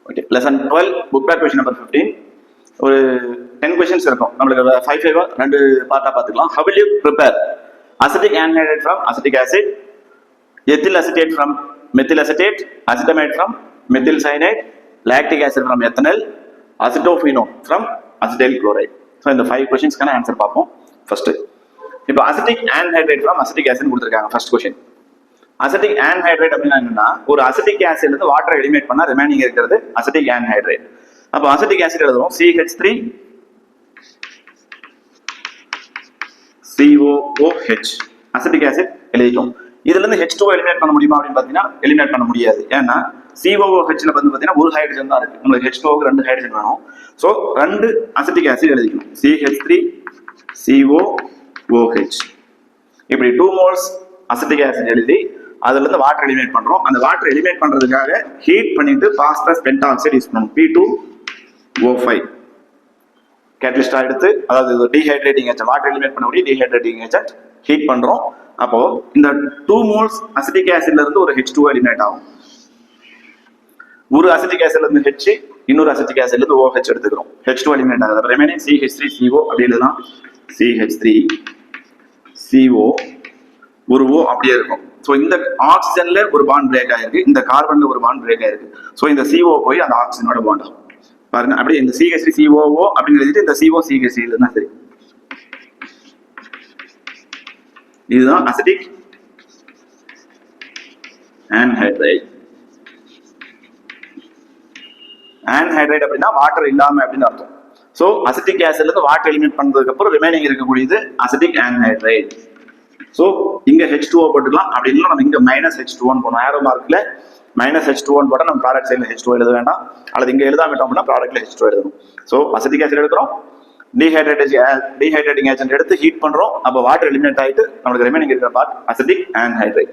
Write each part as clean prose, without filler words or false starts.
Okay, lesson 12 book back question number 15. ஒரு 10 questions இருக்கும். நம்மளுக்கு 5 ரெண்டு பார்ட்டா பார்த்துக்கலாம். How will you prepare acetic anhydride from acetic acid, ethyl acetate from methyl acetate, acetamide from methyl cyanide, lactic acid from ethanol, acetophenone from acetyl chloride. So இந்த 5 கொஸ்டின்ஸ்க்கான answer பார்ப்போம். First இப்போ acetic ஆன்ஹைட்ரைட் from acetic acid கொடுத்துருக்காங்க. First question, acetic ஆன்ஹைட்ரைட் அப்படின்னா என்னன்னா, ஒரு acetic ஆசிட்ல இருந்து வாட்டரை eliminate பண்ணா ரிமைனிங் இருக்கிறது அசிட்டிக் ஆன்ஹைட்ரைட். அப்போ அசிட்டிக் ஆசிட் எழுதுவோம் CH3 COOH அசிட்டிக் ஆசிட் எழுதிட்டோம். இதுல இருந்து H2 எலிமினேட் பண்ண முடியுமா அப்படின்னு பாத்தீங்கன்னா எலிமினேட் பண்ண முடியாது. ஏன்னா COOHல வந்து பாத்தீங்கன்னா ஒரு ஹைட்ரஜன் தான் இருக்கு. உங்களுக்கு H2க்கு 2 ஹைட்ரஜன் வேணும். சோ 2 அசிட்டிக் ஆசிட் எழுதிக்கணும். CH3 COOH. இப்படி 2 மோல்ஸ் அசிட்டிக் ஆசிட் எழுதி அதுல இருந்து வாட்டர் எலிமினேட் பண்றோம். அந்த வாட்டர் எலிமினேட் பண்றதுக்காக ஹீட் பண்ணிட்டு பாஸ்பரஸ் பென்டாக்சைடு யூஸ் பண்ணணும். P2O5 கேட்டலிஸ்டா எடுத்து, அதாவது டீஹைட்ரேட்டிங் ஏஜென்ட், வாட்டர் எலிமினேட் பண்ணக்கூடிய டீஹைட்ரேட்டிங் ஏஜென்ட் ஹீட் பண்றோம். அப்போ இந்த 2 மோல்ஸ் அசிட்டிக் ஆசிட்ல இருந்து ஒரு H2 எலிமினேட் ஆகும். ஒரு அசிட்டிக் ஆசிட்ல இருந்து H, இன்னொரு அசிட்டிக் ஆசிட்ல இருந்து OH எடுத்துக்கிறோம். H2 எலிமினேட் ஆகுது. ரிமைனிங் CH3CO அப்படி எழுதலாம். CH3CO ஒரு O அப்படியே இருக்கும். ஸோ இந்த ஆக்சிஜன்ல ஒரு பாண்ட் பிரேக் ஆயிருக்கு, இந்த கார்பன்ல ஒரு பாண்ட் பிரேக் ஆயிருக்கு. ஸோ இந்த CO போய் அந்த ஆக்சிஜனோட பாண்ட் ஆகும். பாருங்க, அப்படியே இந்த CH3COO அப்படின்னு எழுதிட்டு இந்த CO CH3 இல்லைன்னா சரி. இதுதான் அசிட்டிக் ஆன்ஹைட்ரைட். ஆன்ஹைட்ரைட் அப்படின்னா வாட்டர் இல்லாம அப்படின்னு அர்த்தம். ஸோ அசிட்டிக் ஆசிட்ல இருந்து வாட்டர் எலிமினேட் பண்ணதுக்கு அப்புறம் ரிமைனிங் இருக்கக்கூடியது அசிட்டிக் ஆன்ஹைட்ரைட். ஸோ இங்க H2O போட்டுக்கலாம். அப்படி இல்லை நம்ம இங்க -H2O போனோம். ஏரோ மார்க்ல -H2O போட்டால் நம்ம ப்ராடக்ட் சைடில் H2O எழுத வேண்டாம். அல்லது இங்க எழுதாமட்டோம் அப்படின்னா ப்ராடக்ட்ல H2O எழுதணும். ஸோ அசிட்டிக் ஆசிட் எடுக்கிறோம், டீஹைட்ரேட்டிங் ஏஜென்ட் எடுத்து ஹீட் பண்றோம். அப்போ வாட்டர் எலிமினேட் ஆயிட்டு நம்மளுக்கு ரிமைனிங் இருக்கிற part acetic anhydride.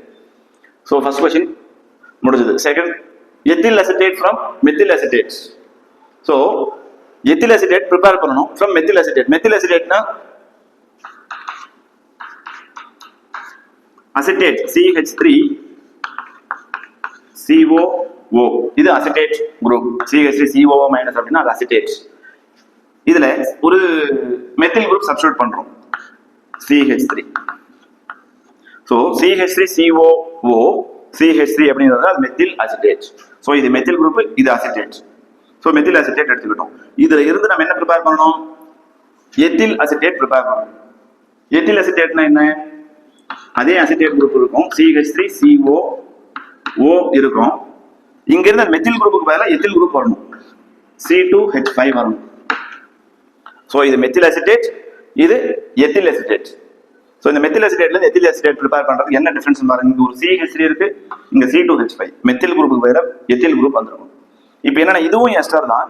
So first question முடிஞ்சது. Second, ethyl acetate from methyl acetate. So ethyl acetate prepare பண்ணணும் ஃப்ரம் மெத்தில் அசிட்டேட். மெத்தில் அசிட்டேட்னா அசிட்டேட் CH3COO, இது அசிட்டேட் குரூப். CH3COO மைனஸ் அப்படின்னா அது அசிட்டேட். இதுல ஒரு மெத்தில் குரூப் சப்ஸ்டிட்யூட் பண்றோம், CH3. ஸோ CH3COO CH3 அப்படிங்கிறது அது மெத்தில் அசிட்டேட். ஸோ இது மெத்தில் குரூப், இது அசிட்டேட். ஸோ மெத்தில் அசிட்டேட் எடுத்துக்கிட்டோம். இதுல இருந்து நம்ம என்ன ப்ரிப்பேர் பண்ணணும்? எத்தில் அசிட்டேட் ப்ரிப்பேர் பண்ணணும். எத்தில் அசிட்டேட்னா என்ன? அதே அசிட்டேட் குரூப் இருக்கும், CH3COO இருக்கும். இங்க இருந்த மெத்தில் குரூப்புக்கு பதிலாக எத்தில் குரூப் வரணும், C2H5 வரணும். ஸோ இது மெத்தில் அசிட்டேட், இது எத்தில் அசிட்டேட். ஸோ இந்த மெத்தில் அசிட்டேட்ல இருந்து எத்தில் அசிட்டேட் ப்ரிப்பேர் பண்றதுக்கு என்ன டிஃபரன்ஸ் பாருங்க. இங்க ஒரு CH3 இருக்கு, இங்க C2H5. மெத்தில் குரூப்புக்கு பதிலாக எத்தில் குரூப் வந்துருக்கும். இப்போ என்னன்னா இதுவும் எஸ்டர் தான்,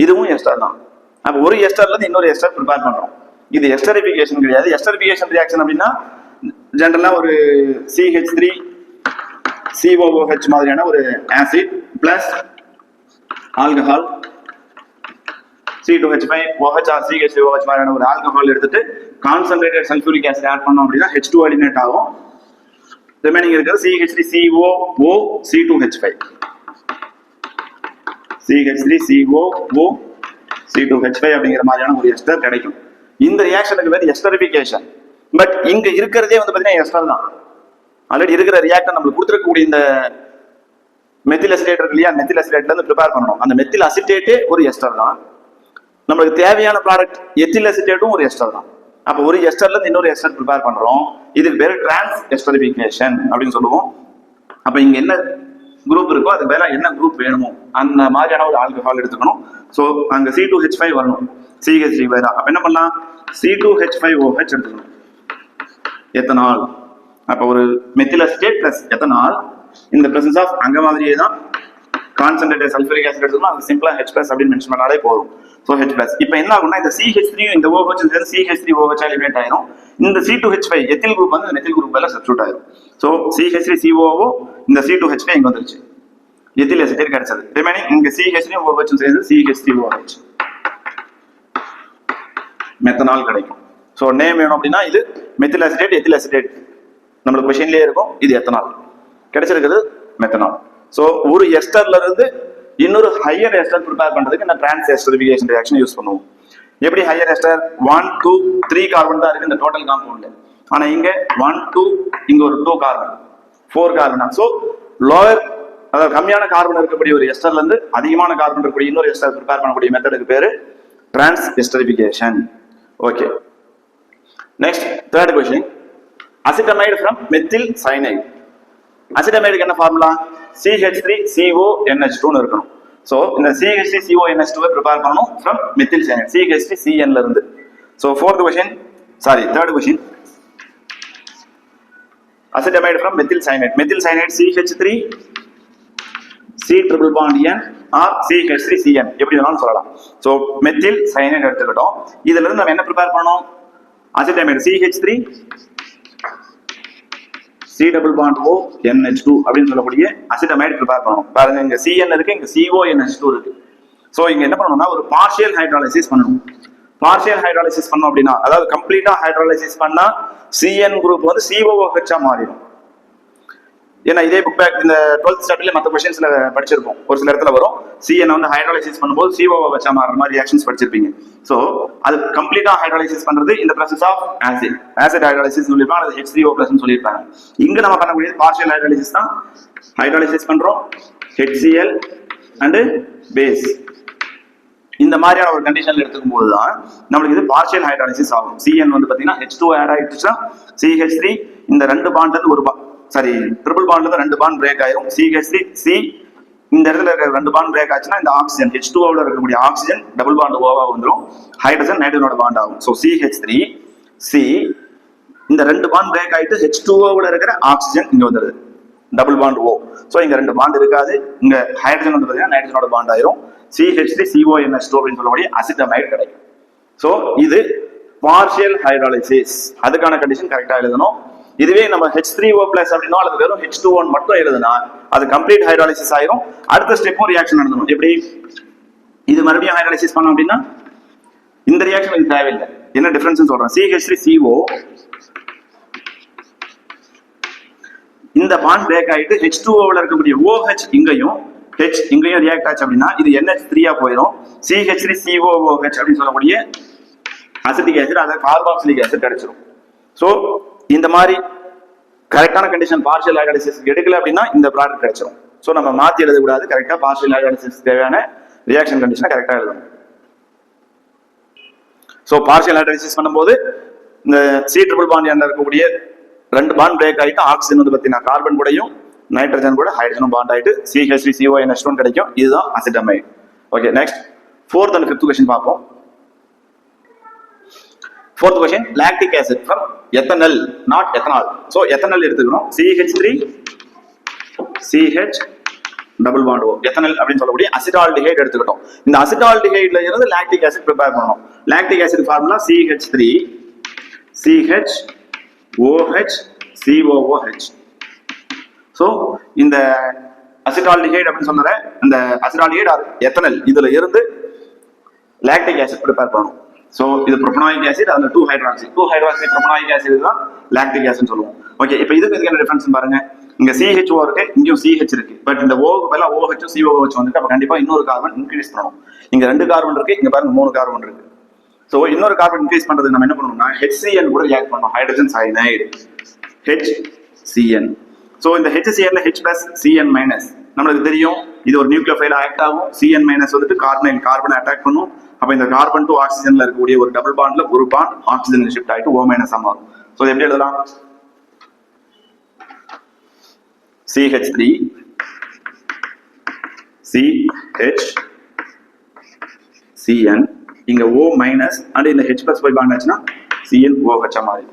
இதுவும் எஸ்டர் தான். அப்போ ஒரு எஸ்டர்ல இருந்து இன்னொரு எஸ்டர் ப்ரிப்பேர் பண்றோம். இது எஸ்டரிஃபிகேஷன் கிடையாது. எஸ்டரிஃபிகேஷன் ரியாக்ஷன் அப்படின்னா ஜெனரலா ஒரு CH3COOH மாதிரியான ஒரு acid plus alcohol C2H5OH or CH3OH மாதிரியான ஒரு ஆல்கஹால் எடுத்துட்டு கான்சன்ட்ரேட்டட் சல்ஃபியூரிக் ஆசிட் ஆட் பண்ணோம் அப்படின்னா H2 எலிமினேட் ஆகும். ரிமைனிங் இருக்கிறது CH3COO C2H5. CH3COO C2H5 அப்படிங்கிற மாதிரியான ஒரு எஸ்டர் கிடைக்கும். இந்த ரியாக்ஷனுக்கு பேர் எஸ்டரிஃபிகேஷன். பட் இங்க இருக்கிறதே வந்து பாத்தீங்கன்னா எஸ்டர் தான். ஆல்ரெடி இருக்கிற ரியாக்டர் நம்மளுக்கு கொடுத்துருக்கக்கூடிய இந்த மெத்தில் அசிட்டேட் இருக்கு இல்லையா, மெத்தில் அசிட்டேட்ல இருந்து ப்ரிப்பேர் பண்ணணும். அந்த மெத்தில் அசிட்டேட்டே ஒரு எஸ்டர் தான். நம்மளுக்கு தேவையான ப்ராடக்ட் எத்தில் அசிட்டேட்டும் ஒரு எஸ்டர் தான். அப்போ ஒரு எஸ்டர்ல இருந்து இன்னொரு எஸ்டர் ப்ரிப்பேர் பண்றோம். இதுக்கு பேர் டிரான்ஸ் எஸ்டரிஃபிகேஷன் அப்படின்னு சொல்லுவோம். அப்ப இங்க என்ன குரூப் இருக்கோ அதுக்கு பேர என்ன குரூப் வேணுமோ அந்த மாதிரியான ஒரு ஆல்கஹால் எடுத்துக்கணும். ஸோ அங்க C2H5 வரணும், CH3 வேற. அப்ப என்ன பண்ணலாம்? C2H5OH எடுத்துக்கணும், எத்தனால். அப்ப ஒரு மெத்தில் அசிட்டேட் பிளஸ் எத்தனால் இந்த பிரசன்ஸ் ஆஃப் அங்க மாதிரியே தான் கான்சன்ட்ரேட்டட் சல்ஃபியூரிக் ஆசிட் எடுத்துக்கணும். அது சிம்பிளா H+ அப்படின்னு மென்ஷன் பண்ணாலே போதும். So H+. இப்போ என்ன ஆகும்னா இந்த CH3 இந்த OH சேர்ந்து CH3OH எலிமினேட் ஆயிரும். இந்த C2H5 எத்தில் குரூப் வந்து மெத்தில் குரூப் மேல சப்ஸ்டிட்யூட் ஆயிரும். ஸோ CH3COO இந்த C2H5 இங்க வந்துருச்சு, எத்தில் அசிட்டேட் கிடைச்சது. ரிமைனிங் இங்க CH3OH சேர்ந்து CH3OH மெத்தனால் கிடைக்கும். ஸோ நேம் வேணும் அப்படின்னா இது மெத்தில் அசிட்டேட், எத்தில் அசிட்டேட் நம்மளுக்கு கொஸ்டின்லயே இருக்கும். இது எத்தனால் கிடைச்சிருக்குது மெத்தனால். ஸோ ஒரு எஸ்டர்ல இருந்து இன்னொரு ஹையர் எஸ்டர் ப்ரிப்பேர் பண்றதுக்கு இந்த டிரான்ஸ் எஸ்டரிஃபிகேஷன் ரியாக்ஷன் யூஸ் பண்ணுவோம். எப்படி ஹையர் எஸ்டர் 1 2 3 கார்பன் தான் இருக்கு இந்த டோட்டல் காம்பவுண்ட்ல. ஆனா இங்க 1 2 இங்க ஒரு 2 கார்பன் 4 கார்பன். சோ லோவர் அதாவது கம்மியான கார்பன் இருக்கக்கூடிய ஒரு எஸ்டர்ல இருந்து அதிகமான கார்பன் இருக்கக்கூடிய இன்னொரு எஸ்டர் ப்ரிப்பேர் பண்ணக்கூடிய மெத்தடுக்கு பேரு transesterification. Okay, next third question. Acetamide from methyl cyanide. அசிட்டமைடுக்கு என்ன ஃபார்முலா? CH3CONH2 னு இருக்கணும். சோ இந்த CH3CONH2 ப்ரிப்பேர் பண்ணனும் from மெத்தில் சயனைடு CH3CN ல இருந்து. So third question. Acetamide from methyl cyanide. Methyl cyanide CH3 C triple bond N or CH3CN எப்படி வேணாலும் சொல்லலாம். சோ மெத்தில் சயனைடு எடுத்துக்கிட்டோம். இதுல இருந்து நம்ம என்ன ப்ரிப்பேர் பண்ணோம்? Acetamide CH3 C double bond O NH2 அப்படின்னு சொல்லக்கூடிய அசிட்டமைடு ப்ரிப்பேர் பண்ணணும். பாருங்க இங்க CN இருக்கு, இங்க CONH2 இருக்கு. சோ இங்க என்ன பண்ணணும்னா ஒரு பார்ஷியல் ஹைட்ராலிசிஸ் பண்ணணும். பார்ஷியல் ஹைட்ராலிசிஸ் பண்ணோம் அப்படின்னா அதாவது கம்ப்ளீட்டா ஹைட்ராலிசிஸ் பண்ணா CN குரூப் வந்து COOH ஆ மாறிடும். ஏன்னா இதே புக் பேக் இந்த 12th ஸ்டாண்டர்ட்ல மற்ற क्वेश्चंसல படிச்சிருப்போம். ஒரு சில இடத்துல வரும் CN வந்து ஹைட்ராலிசிஸ் பண்ணும்போது COOH மாறுற மாதிரி ரியாக்ஷன்ஸ் படிச்சிருப்பீங்க. சோ அது கம்ப்ளீட்டா ஹைட்ராலிசிஸ் பண்றது இந்த process ஆஃப் ஆசிட் ஹைட்ராலிசிஸ் சொல்லிருப்பாங்க, அது H3O+ னு சொல்லிருப்பாங்க. இங்க நம்ம பண்ணக்கூடியது பார்ஷியல் ஹைட்ராலிசிஸ் தான். ஹைட்ராலிசிஸ் பண்றோம் HCl and பேஸ். இந்த மாதிரியான ஒரு கண்டிஷன்ல எடுத்துக்கும் போது தான் நம்மளுக்கு இது பார்ஷியல் ஹைட்ராலிசிஸ் ஆகும். CN வந்து பாத்தீங்கன்னா H2 ஆட் ஆயிடுச்சுன்னா CH3 இந்த ரெண்டு பாண்ட் வந்து ஒரு ட்ரிபிள் பாண்ட்ல இருந்து ரெண்டு பாண்ட் பிரேக் ஆயிரும். CH3 C இந்த இடத்துல இருக்கிற ரெண்டு பாண்ட் பிரேக் ஆச்சுன்னா இந்த ஆக்சிஜன் H2O ல இருக்கக்கூடிய ஆக்சிஜன் டபுள் பாண்ட் ஓவா வந்துரும். ஹைட்ரஜன் நைட்ரஜனோட பாண்ட் ஆகும். சோ CH3 C இந்த ரெண்டு பாண்ட் பிரேக் ஆயிட்டு H2O ல இருக்கிற ஆக்சிஜன் இங்க வந்துருது டபுள் பாண்ட் O. சோ இங்க ரெண்டு பாண்ட் இருக்காது. இங்க ஹைட்ரஜன் வந்து பாத்தீங்கன்னா நைட்ரஜனோட பாண்ட் ஆயிரும். CH3CONH2 அப்படின்னு சொல்லக்கூடிய அசிட்டமைடு கிடைக்கும். சோ இது பார்ஷியல் ஹைட்ராலிசிஸ். அதுக்கான கண்டிஷன் கரெக்டா எழுதணும். இதுவே நம்ம H3O+ அப்படின்னா அது வெறும் H2O மட்டும் எழுதுனா அது கம்ப்ளீட் ஹைட்ராலிசிஸ் ஆயிரும். அடுத்த ஸ்டெப்பும் ரியாக்ஷன் நடத்தணும். எப்படி இது மறுபடியும் ஹைட்ராலிசிஸ் பண்ணோம் அப்படின்னா இந்த ரியாக்ஷன் இது தேவையில்லை. என்ன டிஃபரன்ஸ் சொல்றேன்? CH3CO இந்த பாண்ட் பிரேக் ஆயிட்டு H2O ல இருக்கக்கூடிய OH இங்கேயும் ரியாக்ட் ஆச்சு அப்படின்னா இது NH3 ஆ போயிடும். CH3COOH அப்படின்னு சொல்லக்கூடிய அசிட்டிக் ஆசிட் அதாவது கார்பாக்சிலிக் ஆசிட் கிடைச்சிடும். சோ இந்த மாதிரி கரெக்டான கண்டிஷன் பார்ஷியல் ஹைட்ராலிசிஸ் எடுக்கல அப்படின்னா இந்த ப்ராடக்ட் கிடைச்சிடும். சோ நம்ம மாத்தி எழுதக்கூடாது. கரெக்டா பார்ஷியல் ஹைட்ராலிசிஸ் தேவையான ரியாக்ஷன் கண்டிஷனை கரெக்டா எழுதணும். சோ பார்ஷியல் ஹைட்ராலிசிஸ் பண்ணும்போது இந்த C ட்ரிபிள் பாண்ட் எண்ணில் இருக்கக்கூடிய ரெண்டு பாண்ட் பிரேக் ஆயிட்டு ஆக்சிஜன் வந்து பார்த்தீங்கன்னா கார்பன் கூடயும் நைட்ரஜன் கூட ஹைட்ரஜனும் பாண்ட் ஆயிட்டு CH3CONH2 கிடைக்கும். இதுதான் acetamide. Okay, next 4th and 5th question பார்ப்போம். 4th question, lactic acid from ethanol, not ethanol. So ethanol எடுத்துக்கணும். CH3 CH double bond O ethanol அப்படின்னு சொல்லக்கூடிய அசிட்டால்டிஹைட் எடுத்துக்கிட்டோம். இந்த அசிட்டால்டிஹைட்ல இருந்து லாக்டிக் ஆசிட் ப்ரிப்பேர் பண்ணணும். Lactic acid formula CH3 CHOH COOH. So இந்த acetaldehyde அப்படின்னு சொன்ன இந்த அசிட்டால்டிஹைட் எத்தனல் இதுல இருந்து லாக்டிக் ஆசிட் ப்ரிப்பேர் பண்ணணும். ஸோ இது ப்ரோபனாயிக் ஆசிட், அதுல 2 ஹைட்ராக்சி ப்ரோபனாயிக் ஆசிட் தான் லாக்டிக் ஆசிட் சொல்லுவோம். ஓகே, இப்போ இதுக்கு என்ன டிஃபரன்ஸ் பாருங்க. இங்க CHO இருக்கு, இங்கேயும் CH இருக்கு. பட் இந்த ஓக்கு பதிலா OH COOH வந்துட்டு அப்ப கண்டிப்பா இன்னொரு கார்பன் இன்க்ரீஸ் பண்ணணும். இங்க 2 கார்பன் இருக்கு, இங்க பாருங்க 3 கார்பன் இருக்கு. ஸோ இன்னொரு கார்பன் இன்க்ரீஸ் பண்றதுக்கு நம்ம என்ன பண்ணணும்னா HCN கூட ரியாக்ட் பண்ணணும். Hydrogen cyanide HCN. ஸோ இந்த HCNல H+CN- நம்மளுக்கு தெரியும் இது ஒரு நியூக்ளியோஃபைல் ஆக்ட் ஆகும். CN- வந்துட்டு கார்பனை அட்டாக் பண்ணும். அப்ப இந்த கார்பன் டு ஆக்சிஜன்ல இருக்கக்கூடிய ஒரு டபுள் பாண்ட்ல ஒரு பாண்ட் ஆக்சிஜன் ஷிஃப்ட் ஆயிட்டு O- மாறும். ஸோ எப்படி எழுதலாம்? CH3 CHCN இங்க O- அண்ட் இந்த H+ போய் பாண்ட் ஆச்சுன்னா CnOH மாறி.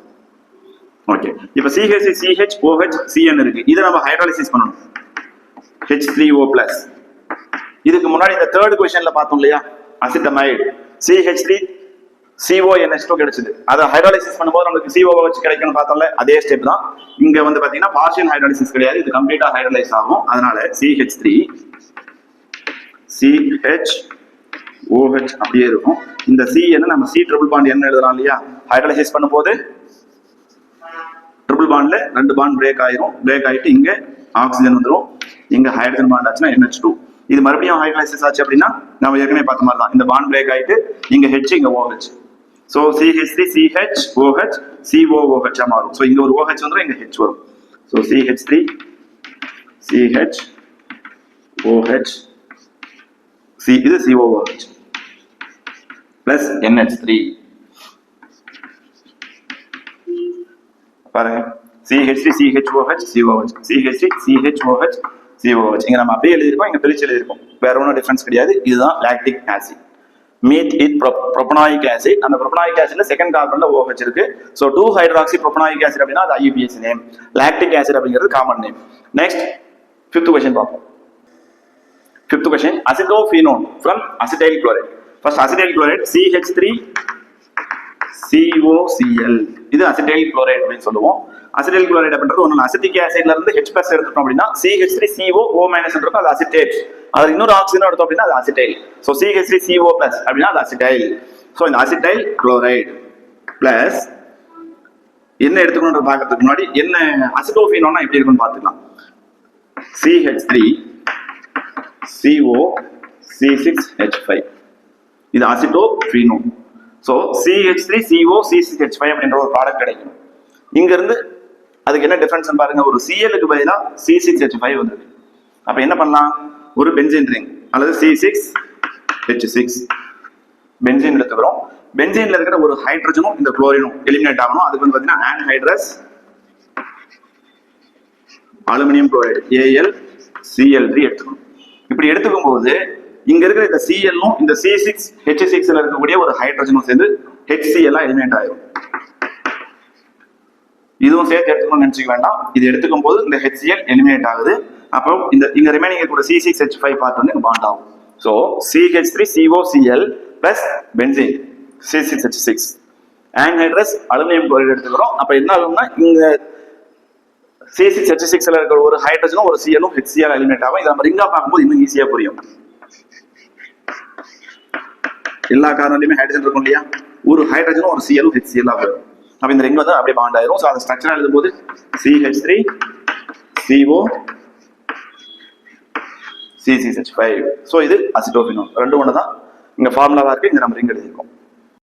ஓகே, இப்போ CHOH CN இருக்கு. இதை நம்ம ஹைட்ராலிசிஸ் பண்ணணும். H3O+. இதுக்கு முன்னாடி இந்த 3rd क्वेश्चनல பார்த்தோம் இல்லையா, அசிட்டமைடு CH3CONH2 கிடைச்சது. அதை ஹைட்ராலிசிஸ் பண்ணும்போது நமக்கு COOH கிடைக்கும்னு பார்த்தோம்ல, அதே ஸ்டெப் தான். இங்க வந்து பாத்தீங்கன்னா பார்ஷியல் ஹைட்ராலிசிஸ் கிடையாது, இது கம்ப்ளீட்டா ஹைட்ரலைஸ் ஆகும். அதனால CH3 CHOH அப்படியே இருக்கும். இந்த CN நம்ம C ட்ரிபிள் பாண்ட் என்ன எழுதலாம் இல்லையா, ஹைட்ராலிசிஸ் பண்ணும்போது ட்ரிபிள் பாண்ட்ல 2 பாண்ட் பிரேக் ஆயிரும். பிரேக் ஆயிட்டு இங்க ஆக்சிஜன் வந்துடும். இங்க ஹைட்ரஜன் பாண்ட் ஆச்சுன்னா NH2. இது மறுபடியும் ஹைட்ரலைசிஸ் ஆச்சு அப்படின்னா நம்ம ஏற்கனவே பார்த்த மாதிரி தான் இந்த பாண்ட் பிரேக் ஆயிட்டு இங்க ஹெச் இங்க OH. So CH3 CH OH COOH மாறும். ஸோ இங்க ஒரு OH வந்துடும், இங்க H வரும். ஸோ CH3 CH OH இது COOH பிளஸ் NH3 பாருங்க CH3 CHOH COH CH3 CHOH COH இங்க நம்ம அப்படியே எழுதிருக்கோம், இங்க பிரிச்சு எழுதிருக்கோம், வேற ஒன்றும் டிஃபரன்ஸ் கிடையாது. இதுதான் lactic acid. Meet it propanoic acid. அந்த ப்ரோபனாயிக் ஆசிட்ல செகண்ட் கார்பன்ல OH இருக்கு. ஸோ 2 ஹைட்ராக்சி ப்ரோபனாயிக் ஆசிட் அப்படின்னா அது IUPAC நேம். லாக்டிக் ஆசிட் அப்படிங்கிறது common name. Next 5th question பார்ப்போம். 5th question acetophenone from acetyl chloride. First acetyl chloride CH3COCl இது acetyl chloride அப்படின்னு சொல்லுவோம். அசிட்டைல் குளோரைட் அப்படின்றது ஒன்று அசிட்டிக் ஆசிட்ல இருந்து H+ எடுத்துட்டோம் அப்படின்னா CH3COO- இருக்கும், அது அசிட்டேட். அது இன்னொரு ஆக்சிஜன் எடுத்தோம் அப்படின்னா அது அசிட்டைல். ஸோ CH3CO+ அப்படின்னா அது அசிட்டைல். ஸோ இந்த அசிட்டைல் குளோரைட் பிளஸ் என்ன எடுத்துக்கணும்ன்ற பார்க்கறதுக்கு முன்னாடி என்ன அசிட்டோஃபினோன்னா எப்படி இருக்குன்னு பார்த்துக்கலாம். CH3COC6H5 இது அசிட்டோஃபினோன். ஸோ CH3COC6H5 அப்படின்ற ஒரு ப்ராடக்ட் கிடைக்கும். இங்க இருந்து அதுக்கு என்ன டிஃபரன்ஸ் பாருங்க, ஒரு Clக்கு பதிலா C6H5 வந்தது. அப்ப என்ன பண்ணலாம், ஒரு பென்சீன் ரிங் அல்லது C6H6 பென்சீன் எடுத்துக்கிறோம். பென்சீன்ல இருக்கிற ஒரு ஹைட்ரஜனும் இந்த குளோரினும் எலிமினேட் ஆகணும். அதுக்கு வந்து பாத்தீங்கன்னா ஆன்ஹைட்ரஸ் அலுமினியம் குளோரைடு AlCl3 எடுத்துக்கணும். இப்படி எடுத்துக்கும் போது இங்க இருக்கிற இந்த Clலும் இந்த C6H6ல இருக்கக்கூடிய ஒரு ஹைட்ரஜனும் சேர்ந்து HCl எலிமினேட் ஆயிடும். இதுவும் சேர்த்து எடுத்துக்கணும்னு நினைச்சுக்க வேண்டாம். இது எடுத்துக்கும் போது இந்த HCl எலிமினேட் ஆகுது. அப்போ இந்த இங்க ரிமைனிங் கூட C6H5 பார்ட் வந்து பாண்ட் ஆகும். So CH3COCl plus benzene C6H6 anhydrous aluminium chloride எடுத்துக்கிறோம். அப்ப என்ன ஆகும்னா இங்க C6H6ல இருக்கிற ஒரு ஹைட்ரஜனும் ஒரு Clலும் HCl எலிமினேட் ஆகும். இதை நம்ம ரிங்கா பார்க்கும்போது இன்னும் ஈஸியா புரியும். எல்லா காரணம்லயுமே ஹைட்ரஜன் இருக்கும் இல்லையா, ஒரு ஹைட்ரஜனும் ஒரு Clலும் HCl ஆகும். அப்ப இந்த ரிங் வந்து அப்படியே பாண்ட் ஆயிரும். ஸோ அந்த ஸ்ட்ரக்சர் எழுதும் போது CH3CO C6H5. ஸோ இது அசிட்டோஃபினோன். ரெண்டு ஒன்று தான் இங்க ஃபார்முலாவா இருக்கு, இங்க நம்ம ரிங் எழுதிருக்கோம்.